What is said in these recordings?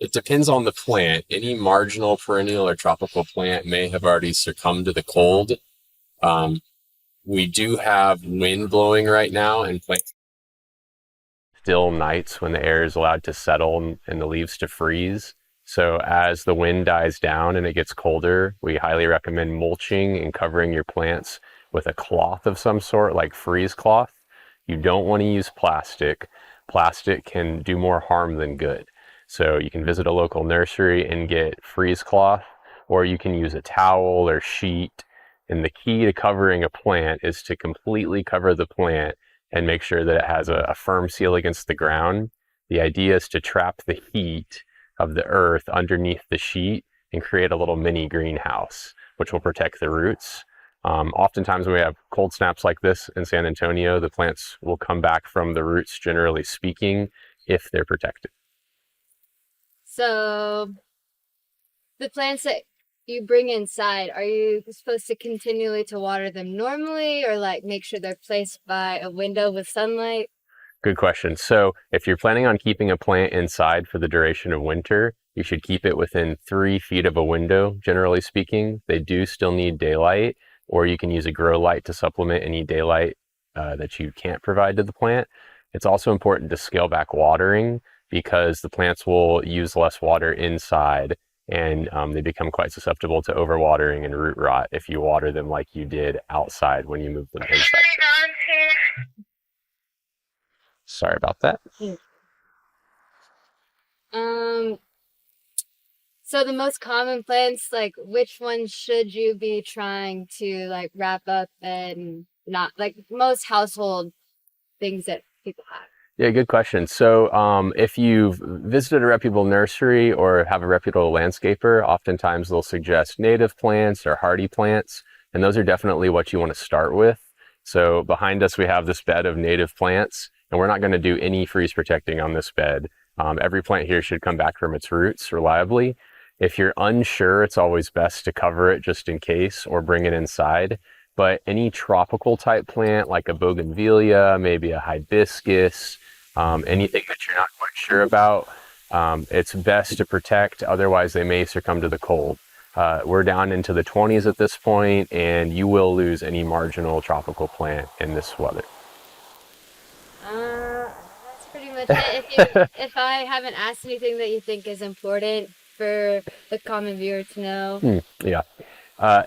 It depends on the plant. Any marginal perennial or tropical plant may have already succumbed to the cold. Um, we do have wind blowing right now and plants still nights when the air is allowed to settle and the leaves to freeze. So as the wind dies down and it gets colder, we highly recommend mulching and covering your plants with a cloth of some sort, like freeze cloth. You don't want to use plastic. Plastic can do more harm than good. So you can visit a local nursery and get freeze cloth, or you can use a towel or sheet. And the key to covering a plant is to completely cover the plant and make sure that it has a firm seal against the ground. The idea is to trap the heat of the earth underneath the sheet and create a little mini greenhouse, which will protect the roots. Oftentimes when we have cold snaps like this in San Antonio, the plants will come back from the roots, generally speaking, if they're protected. So the plants that you bring inside, are you supposed to continually to water them normally, or like make sure they're placed by a window with sunlight? Good question. So if you're planning on keeping a plant inside for the duration of winter, you should keep it within 3 feet of a window, generally speaking. They do still need daylight, or you can use a grow light to supplement any daylight that you can't provide to the plant. It's also important to scale back watering because the plants will use less water inside, and they become quite susceptible to overwatering and root rot if you water them like you did outside when you move them inside. Sorry about that. Um, so the most common plants, like which ones should you be trying to like wrap up and not like most household things that people have? Yeah, good question. So if you've visited a reputable nursery or have a reputable landscaper, oftentimes they'll suggest native plants or hardy plants, and those are definitely what you want to start with. So behind us, we have this bed of native plants, and we're not going to do any freeze protecting on this bed. Every plant here should come back from its roots reliably. If you're unsure, it's always best to cover it just in case or bring it inside. But any tropical type plant like a bougainvillea, maybe a hibiscus, anything that you're not quite sure about, it's best to protect. Otherwise, they may succumb to the cold. We're down into the 20s at this point, and you will lose any marginal tropical plant in this weather. That's pretty much it. If I haven't asked anything that you think is important for the common viewer to know. Yeah.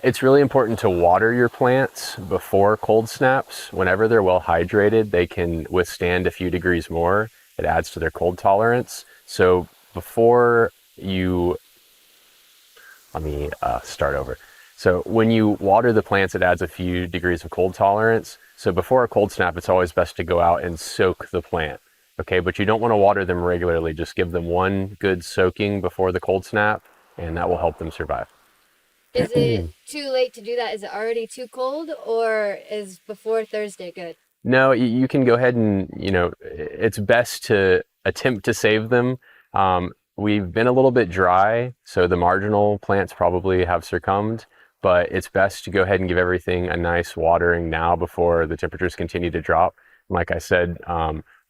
It's really important to water your plants before cold snaps. Whenever they're well hydrated, they can withstand a few degrees more. It adds to their cold tolerance. So before you, let me start over. So when you water the plants, it adds a few degrees of cold tolerance. So before a cold snap, it's always best to go out and soak the plant. Okay, but you don't want to water them regularly. Just give them one good soaking before the cold snap, and that will help them survive. Is it too late to do that? Is it already too cold, or is before Thursday good? No, you can go ahead and, it's best to attempt to save them. We've been a little bit dry, so the marginal plants probably have succumbed, but it's best to go ahead and give everything a nice watering now before the temperatures continue to drop. Like I said,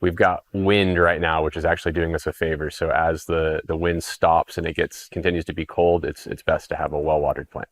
we've got wind right now, which is actually doing us a favor. So as the wind stops and it continues to be cold, it's best to have a well-watered plant.